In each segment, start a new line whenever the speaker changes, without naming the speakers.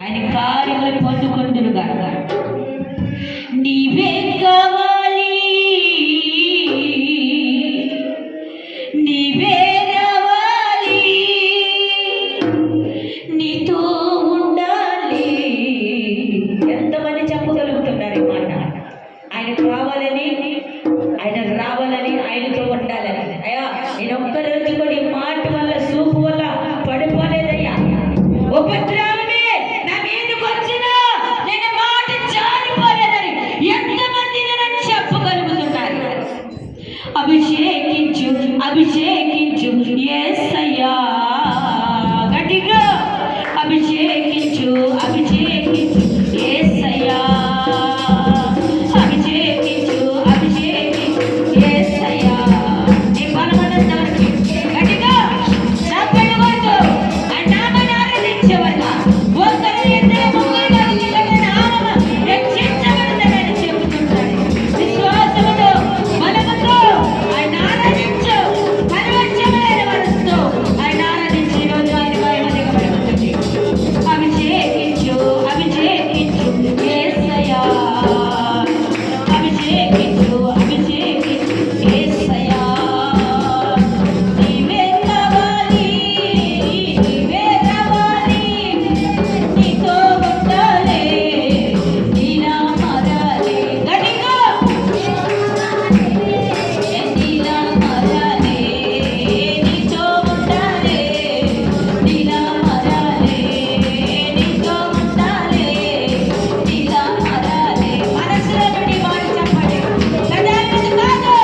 ఆయన కార్యములు పొందుకుందురుగా. నీవే కావాలి, నీవే రావాలి, నీతో ఉండాలి. ఎంతమంది చెప్పగలుగుతున్నారు ఈ మాట? ఆయన కావాలని, ఆయన రావాలని, ఆయనతో ఉండాలని. అయ్యా, నేను ఒక్కరోజు కూడా ఈ మాట వల్ల, సూపు వల్ల పడిపోలేదయ్యా. ఉపద్రవమే నా మీదకి వచ్చినా నేను మాట జారిపోలేదని ఎంతమంది నేను చెప్పగలుగుతున్నారు? అభిషేకించు, అభిషేకించు యేసయ్యా, గట్టిగా అభిషేకించు, అభిషేకించు యేసయ్యా, అభిషేకించు, అభిషేకించు యేసయ్యా. నీ బలమనందానికి గట్టిగా చప్పట్లు కొట్టు. ఆ నామమును ఆరాధించేవాళ్ళ ఒకరు ఇద్దరు ముగ్గురు కలిసి నామము రక్షించబడతారని చెబుతున్నాడు. విశ్వాసముతో బలముతో ఆయన ఆరాధించు. పరివర్తనమైన మనసుతో ఆయన ఆరాధించి ఈరోజు ఆయన మహిమ దిగబడుతుంది. అభిషేకించు, అభిషేకించు యేసయ్యా, అభిషేకించు, అభిషేకించు యేసయ్యా. నీవే కావాలి, నీవే రావాలి, నీతో ఉండాలి, నీలా మారాలి. గట్టిగా నీలా మారాలి, నీతో ఉండాలి, నీలా మారాలి, నీతో ఉండాలి, నీలా మారాలి. మనసులో నుండి మాట చెప్పండి. పెదాల మీద కాదు,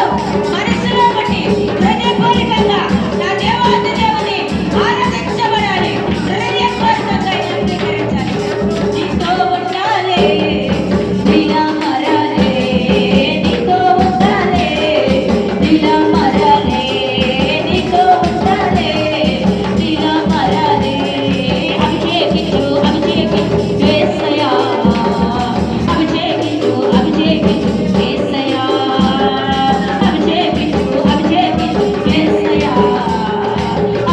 మనసులో బట్టి హృదయపూర్వకంగా నా దేవాది దేవుని ఆరాధించబడాలి. హృదయపూర్వకంగా అంగీకరించాలి. నీతో ఉండాలి, నీలా మారాలి, నీతో ఉండాలి, నీలా మారాలి, నీతో ఉండాలి, నీలా మారాలి. అభిషేకించు, అభిషేకించు యేసయ్యా, అభిషేకించు, అభిషేకించు యేసయ్యా, అభిషేకించు, అభిషేకించు యేసయ్యా,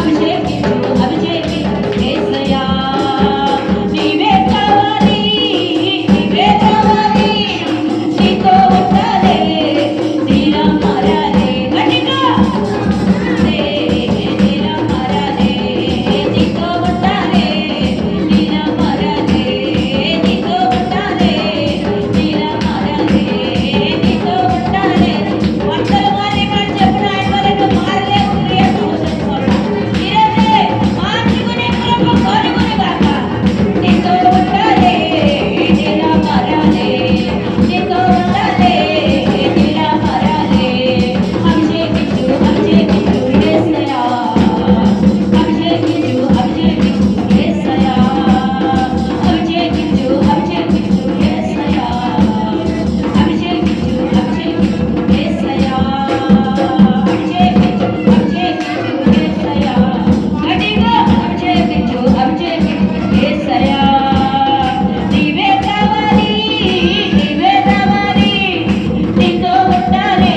అభిషేకించు, అభిషేకించు యేసయ్యా. నీవే కావాలి, నీవే రావాలి, నీతో ఉండాలి, నీలా మారాలి. గట్టిగా నీలా మారాలి, నీతో ఉండాలి, నీలా మారాలి, నీతో ఉండాలి, నీలా మారాలి, నీతో ఉండాలి. వందల మంది మాట చెప్పిన ఆయన వరకు మారలేము. ఈరోజే మార్చుకునే కృప కలుగునుగాక. నీతో ఉండాలి, నీలా మారాలి, నీతో ఉండాలి, నీలా మారాలి. అభిషేకించు, అభిషేకించు యేసయ్యా, అభిషేకించు, అభిషేకించు యేసయ్యా, అభిషేకించు, అభిషేకించు యేసయ్యా, అభిషేకించు, అభిషేకించు యేసయ్యా, అభిషేకించు, అభిషేకించు యేసయ్యా. గట్టిగా అభిషేకించు, అభిషేకించు యేసయ్యా. నీవే కావాలి, నీవే రావాలి, నీతో ఉండాలి,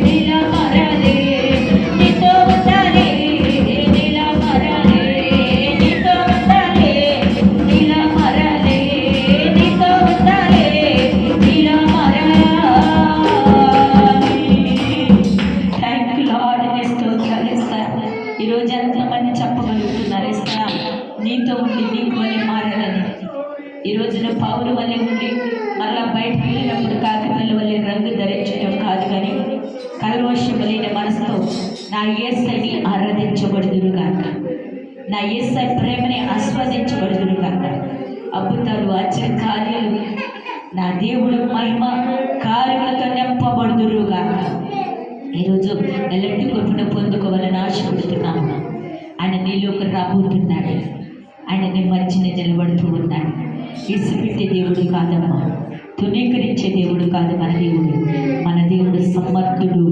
నీలా మారాలి, నీతో ఉండాలి, నీలా మారాలి, నీతో ఉండాలి, నీలా మారాలి, నీతో ఉండాలి, నీలా మారాలి. Thank you lord. స్తోత్రాలు ఇస్తాను. ఈరోజు ఎంతమంది చెప్పగలుగుతున్నారు ఇస్తా నీతో ఉండి నీకు వల్లే మారాలని? ఈ రోజున పౌరు వల్లే ఉండి మళ్ళా బయటకు వెళ్ళినప్పుడు కాకితల వల్లే రంగు ధరించడం కాదు, కానీ కల్వశములైన మనసుతో నా యేసయ్యని ఆరాధించబడుదురుగాక, నా యేసయ్య ప్రేమని ఆస్వాదించబడుదురుగాక. అద్భుతాలు, ఆశ్చర్య కార్యాలు, నా దేవుడు మహిమ కార్యములతో నింపబడుదురుగాక. ఈరోజు ఎలాంటి కృపను పొందుకోవాలని ఆశపడుతున్నాము. ఆయన నీలోకి రాబోతున్నాడు. ఆయన నీ మధ్యన నిలబడుతూ ఉన్నాడు. ఇసుపెట్టే దేవుడు కాదమ్మా, తునీకరించే దేవుడు కాదు మన దేవుడు. మన దేవుడు సమర్థుడు,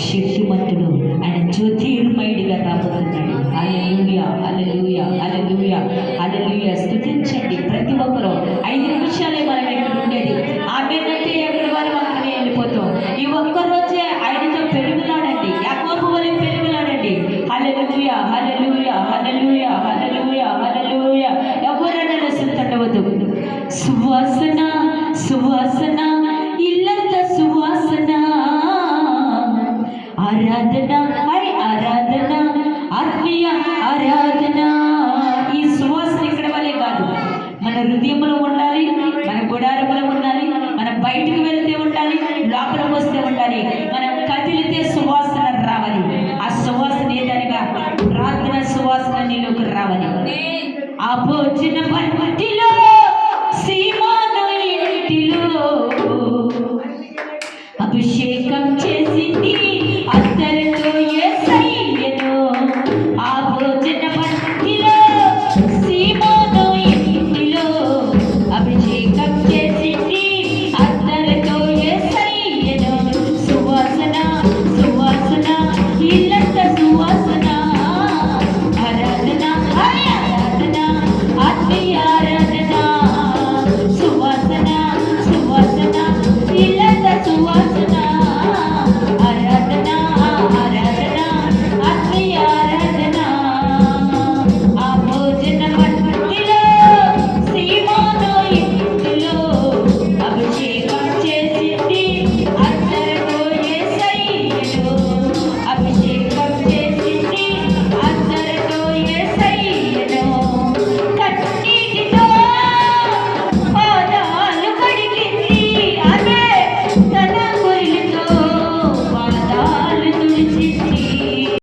శక్తిమంతుడు. ఆయన జ్యోతిర్మయుడిగా రాబోతున్నాడు. హల్లెలూయా, హల్లెలూయా, హల్లెలూయా, హల్లెలూయా. స్తుతించండి ప్రతి ఒక్కరూ. 5 నిమిషాలే మనం ఇక్కడ ఉండేది. ఆమెనంటే ఎక్కడి వారు అక్కడికి వెళ్ళిపోతాం. ఈ ఒక్కరోజే ఆయనతో పెరుగులాడండి, యాకోబు వలె పెరుగులాడండి. హల్లెలూయా, హల్లెలూయా, హల్లెలూయా, హల్లెలూయా, హల్లెలూయా. ఎవరైనా తట్టవద్దు. మన హృదయంలో ఉండాలి, మన గుడారంలో ఉండాలి, మనం బయటికి వెళ్తే ఉండాలి, లోపలికి వస్తే ఉండాలి. మనం కదిలితే సువాసన రావాలి. ఆ సువాసన ఏదనగా ప్రార్థన సువాసన నీలోకి రావాలి. ఆ భోజన